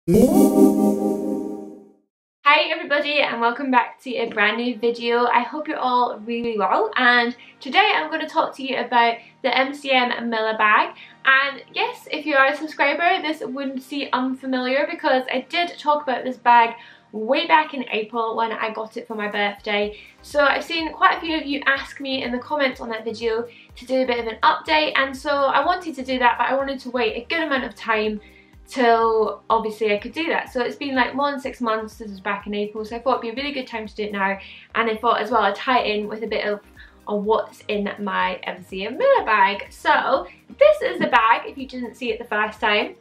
Hi everybody and welcome back to a brand new video. I hope you're all really well, and today I'm going to talk to you about the MCM Milla bag. And yes, if you are a subscriber, this wouldn't seem unfamiliar because I did talk about this bag way back in April when I got it for my birthday. So I've seen quite a few of you ask me in the comments on that video to do a bit of an update, and so I wanted to do that, but I wanted to wait a good amount of time till obviously I could do that. So it's been like more than 6 months. This was back in April, so I thought it'd be a really good time to do it now, and I thought as well I'd tie it in with a bit of what's in my MCM Milla bag. So this is the bag, if you didn't see it the first time.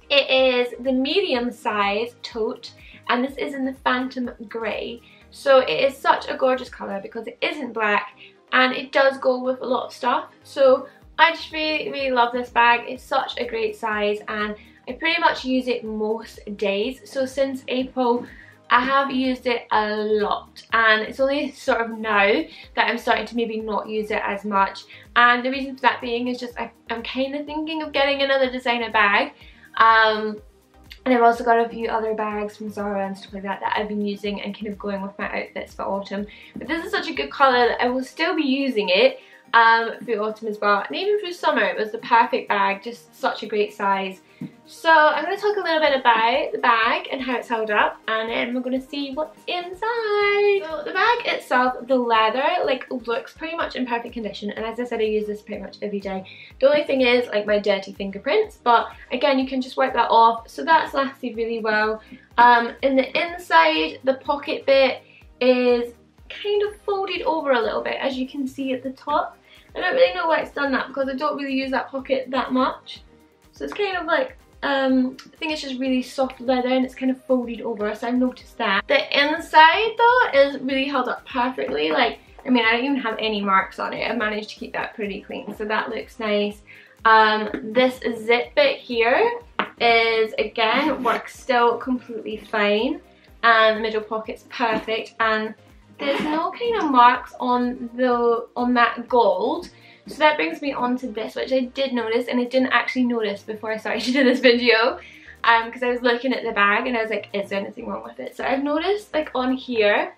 It is the medium size tote, and this is in the Phantom Grey. So it is such a gorgeous colour because it isn't black and it does go with a lot of stuff. So I just really love this bag. It's such a great size and I pretty much use it most days. So since April I have used it a lot, and it's only sort of now that I'm starting to maybe not use it as much. And the reason for that being is just I'm kind of thinking of getting another designer bag. And I've also got a few other bags from Zara and stuff like that that I've been using and kind of going with my outfits for autumn. But this is such a good colour that I will still be using it through autumn as well, and even through summer. It was the perfect bag, just such a great size. So I'm going to talk a little bit about the bag and how it's held up, and then we're going to see what's inside. So the bag itself, the leather looks pretty much in perfect condition, and as I said, I use this pretty much every day. The only thing is like my dirty fingerprints, but again you can just wipe that off, so that's lasted really well. In the inside, the pocket bit is kind of folded over a little bit, as you can see at the top. I don't really know why it's done that because I don't really use that pocket that much. So it's kind of like, I think it's just really soft leather and it's kind of folded over, so I've noticed that. The inside though is really held up perfectly. Like, I mean, I don't even have any marks on it. I've managed to keep that pretty clean, so that looks nice. This zip bit here is, again, works still completely fine, and the middle pocket's perfect, and there's no kind of marks on that gold. So that brings me on to this, which I did notice, and I didn't actually notice before I started to do this video, because I was looking at the bag and I was like, is there anything wrong with it? So I've noticed like on here,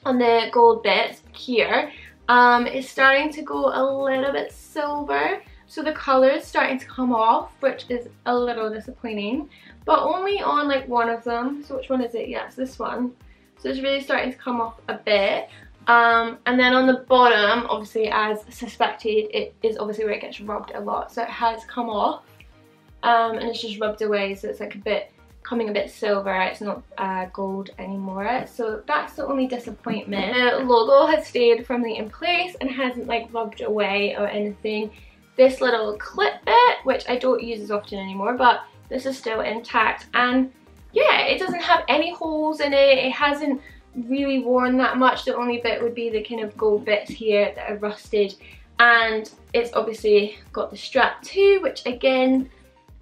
on the gold bits here, it's starting to go a little bit silver. So the colour is starting to come off, which is a little disappointing, but only on like one of them. So which one is it? Yes, this one. So it's really starting to come off a bit. And then on the bottom, obviously as suspected, it is obviously where it gets rubbed a lot. So it has come off, and it's just rubbed away, so it's like coming a bit silver. It's not gold anymore. So that's the only disappointment. The logo has stayed firmly in place and hasn't like rubbed away or anything. This little clip bit, which I don't use as often anymore, but this is still intact. And yeah, it doesn't have any holes in it. It hasn't really worn that much. The only bit would be the kind of gold bits here that are rusted, and it's obviously got the strap too, which again,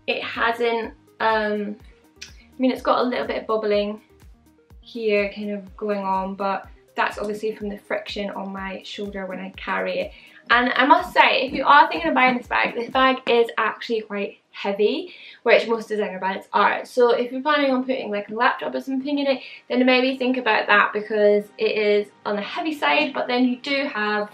it hasn't, I mean, it's got a little bit of bubbling here kind of going on, but that's obviously from the friction on my shoulder when I carry it. And I must say, if you are thinking of buying this bag is actually quite heavy, which most designer bags are. So if you're planning on putting like a laptop or something in it, then maybe think about that, because it is on the heavy side, but then you do have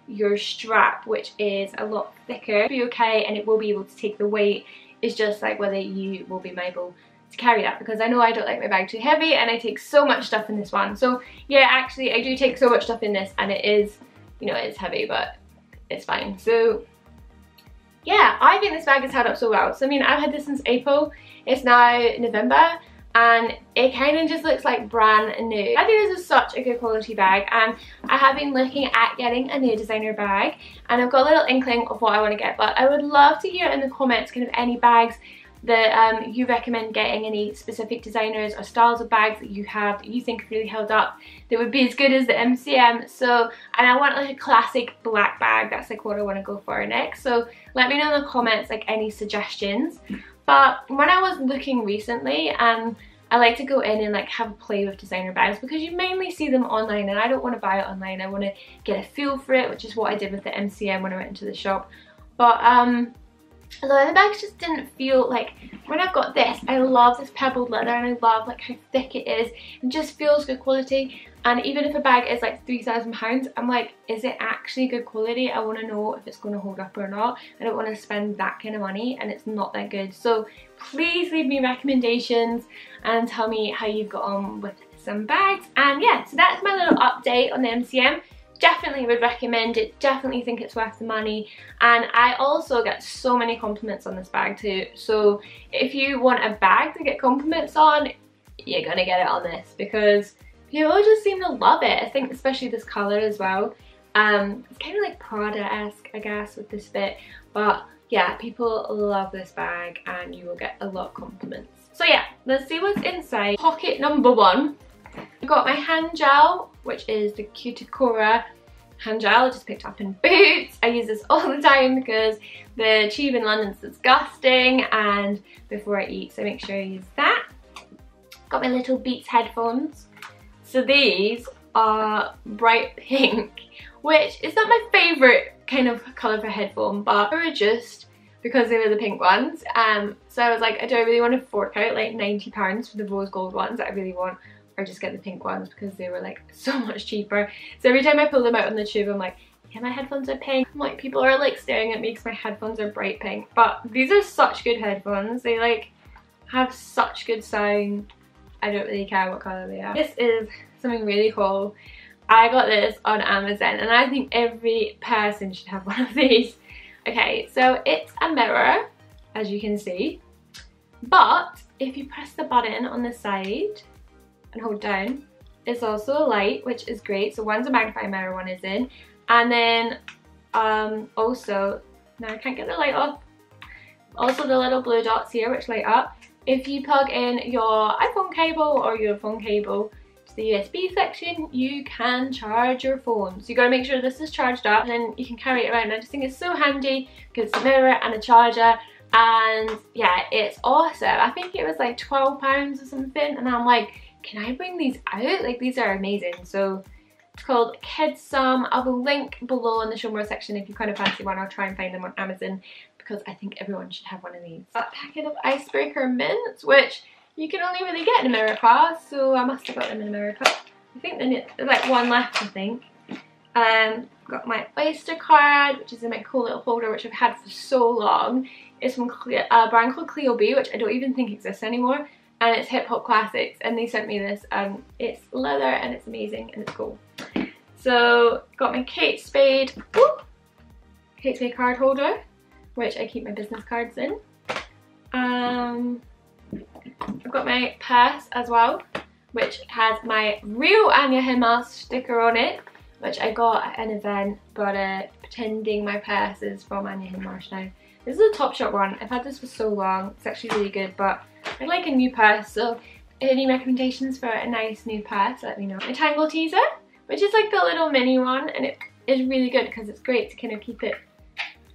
your strap, which is a lot thicker. It'll be okay, and it will be able to take the weight. It's just like whether you will be able to carry that, because I know I don't like my bag too heavy and I take so much stuff in this one. So yeah, actually I do take so much stuff in this, and it is, you know, it's heavy, but it's fine. So yeah, I think this bag has held up so well. So I mean, I've had this since April. It's now November, and it kind of just looks like brand new. I think this is such a good quality bag, and I have been looking at getting a new designer bag, and I've got a little inkling of what I want to get, but I would love to hear in the comments kind of any bags that you recommend getting, any specific designers or styles of bags that you have that you think really held up that would be as good as the MCM. So, and I want like a classic black bag. That's like what I want to go for next. So let me know in the comments like any suggestions. But when I was looking recently, and I like to go in and like have a play with designer bags, because you mainly see them online, and I don't want to buy it online. I want to get a feel for it, which is what I did with the MCM when I went into the shop. But Although the bags just didn't feel like, when I've got this, I love this pebbled leather and I love like how thick it is. It just feels good quality. And even if a bag is like £3,000, I'm like, is it actually good quality? I want to know if it's going to hold up or not. I don't want to spend that kind of money and it's not that good. So please leave me recommendations and tell me how you've got on with some bags. And yeah, so that's my little update on the MCM. Definitely would recommend it, definitely think it's worth the money, and I also get so many compliments on this bag too. So if you want a bag to get compliments on, you're gonna get it on this because people just seem to love it. I think especially this colour as well. It's kind of like Prada-esque, I guess, with this bit, but yeah, people love this bag and you will get a lot of compliments. So yeah, let's see what's inside. Pocket number 1. I've got my hand gel, which is the Cuticura hand gel I just picked up in Boots. I use this all the time because the tube in London's disgusting, and before I eat, so make sure I use that. Got my little Beats headphones. So these are bright pink, which is not my favourite kind of colour for headphone, but they were just because they were the pink ones. So I was like, I don't really want to fork out like £90 for the rose gold ones that I really want, or just get the pink ones because they were like so much cheaper. So every time I pull them out on the tube, I'm like, yeah, my headphones are pink. I'm like, people are like staring at me because my headphones are bright pink. But these are such good headphones. They like have such good sound. I don't really care what colour they are. This is something really cool. I got this on Amazon and I think every person should have one of these. Okay, so it's a mirror, as you can see. But if you press the button on the side and hold down, it's also a light, which is great. So one's a magnifying mirror, one isn't. And then also, now I can't get the light off, also the little blue dots here which light up. If you plug in your iPhone cable or your phone cable to the USB section, you can charge your phone. So you gotta make sure this is charged up and then you can carry it around. I just think it's so handy because it's a mirror and a charger, and yeah, it's awesome. I think it was like £12 or something, and I'm like, can I bring these out? Like, these are amazing. So it's called Kids Sum. I will link below in the show more section if you kind of fancy one. I'll try and find them on Amazon because I think everyone should have one of these. A packet of icebreaker mints, which you can only really get in America, so I must have got them in America. I think there's like one left, I think. Got my Oyster card, which is in my cool little holder, which I've had for so long. It's from a brand called Cleo B, which I don't even think exists anymore. And it's Hip Hop Classics, and they sent me this. It's leather and it's amazing and it's cool. So got my Kate Spade card holder, which I keep my business cards in. I've got my purse as well, which has my real Anya Himar sticker on it, which I got at an event, but pretending my purse is from Anya Himar now. This is a Topshop one. I've had this for so long. It's actually really good, but I like a new purse, so any recommendations for a nice new purse, let me know. My Tangle Teaser, which is like the little mini one, and it is really good because it's great to kind of keep it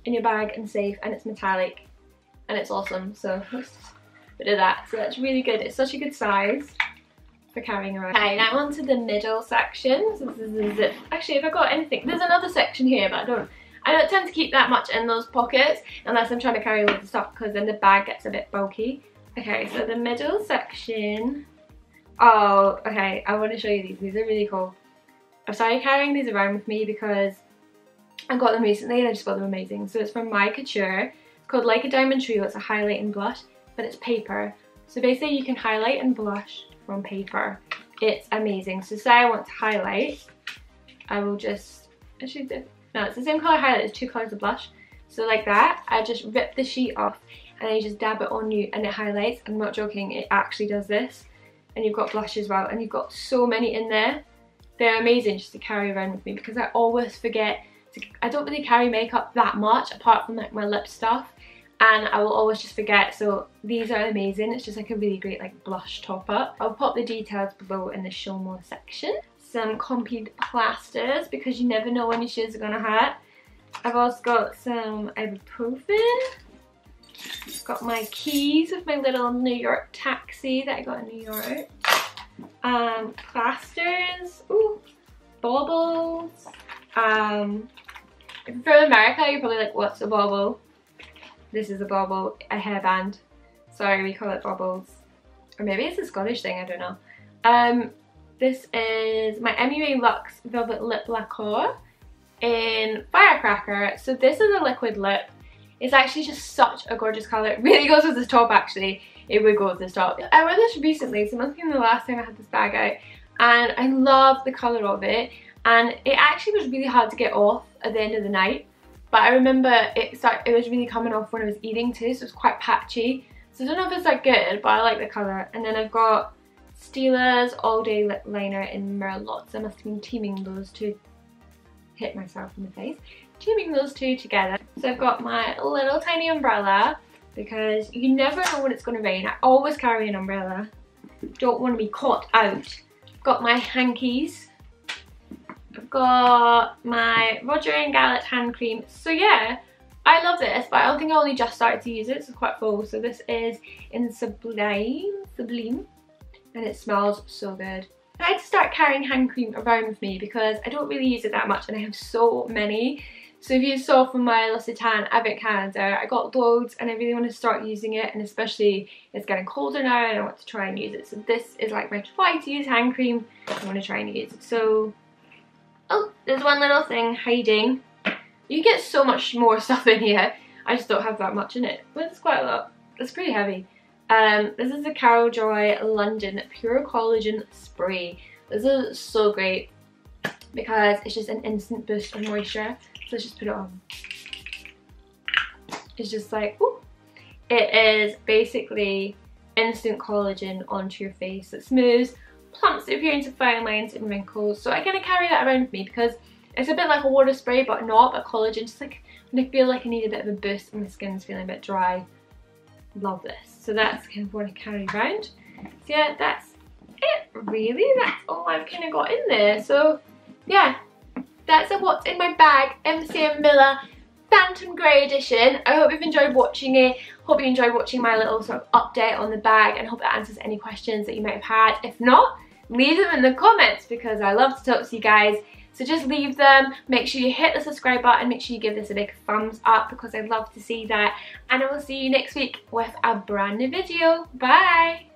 in your bag and safe, and it's metallic and it's awesome. So let's just a bit of that. So that's really good. It's such a good size for carrying around. Okay, now on to the middle section. So this is the zip. Actually, if I got anything, there's another section here, but I don't tend to keep that much in those pockets unless I'm trying to carry loads of stuff, because then the bag gets a bit bulky. Okay, so the middle section. Oh, okay, I want to show you these. These are really cool. I've started carrying these around with me because I got them recently and I just thought them amazing. So it's from My Couture. It's called Like a Diamond Trio. It's a highlight and blush, but it's paper. So basically you can highlight and blush from paper. It's amazing. So say I want to highlight, I will just, no, it's the same colour highlight, it's 2 colours of blush. So like that, I just rip the sheet off and then you just dab it on you and it highlights. I'm not joking, it actually does this. And you've got blush as well, and you've got so many in there. They're amazing just to carry around with me because I always forget to, I don't really carry makeup that much apart from like my lip stuff, and I will always just forget. So these are amazing. It's just like a really great like blush top up. I'll pop the details below in the show more section. Some compied plasters because you never know when your shoes are gonna hurt. I've also got some ibuprofen. Got my keys with my little New York taxi that I got in New York. Plasters, ooh, baubles. If you're from America, you're probably like, what's a bauble? This is a bauble, a hairband. Sorry, we call it baubles. Or maybe it's a Scottish thing, I don't know. This is my MUA Luxe Velvet Lip Lacquer in Firecracker. So this is a liquid lip. It's actually just such a gorgeous colour. It really goes with this top actually. It would go with this top. I wore this recently, so it must have been the last time I had this bag out. And I love the colour of it. And it actually was really hard to get off at the end of the night. But I remember it was really coming off when I was eating too, so it was quite patchy. So I don't know if it's that good, but I like the colour. And then I've got Stila's All Day Lip Liner in Merlot. I must have been teaming those two. Hit myself in the face. Teaming those two together. So I've got my little tiny umbrella because you never know when it's going to rain. I always carry an umbrella. Don't want to be caught out. I've got my hankies. I've got my Roger & Gallet hand cream. So yeah, I love this, but I don't think I only just started to use it. It's quite full. So this is in Sublime, and it smells so good. I had to start carrying hand cream around with me because I don't really use it that much and I have so many. So if you saw from my L'Occitane Avec Canada, I got loads and I really want to start using it, and especially it's getting colder now and I want to try and use it. So this is like my try to use hand cream. I want to try and use it. So, oh, there's one little thing hiding. You get so much more stuff in here. I just don't have that much in it, but it's quite a lot. It's pretty heavy. This is the Carol Joy London Pure Collagen Spray. This is so great because it's just an instant boost of moisture. So let's just put it on. It's just like, whoop. It is basically instant collagen onto your face. It smooths, plumps the appearance of fine lines and wrinkles. So I kind of carry that around with me because it's a bit like a water spray, but not, but collagen. Just like when I feel like I need a bit of a boost and my skin's feeling a bit dry. Love this. So that's kind of what I carry around. So yeah, that's it really. That's all I've kind of got in there. So yeah, that's what's in my bag. MCM Milla Phantom Grey Edition. I hope you've enjoyed watching it. Hope you enjoyed watching my little sort of update on the bag, and hope it answers any questions that you might have had. If not, leave them in the comments because I love to talk to you guys. So just leave them. Make sure you hit the subscribe button. Make sure you give this a big thumbs up because I'd love to see that. And I will see you next week with a brand new video. Bye!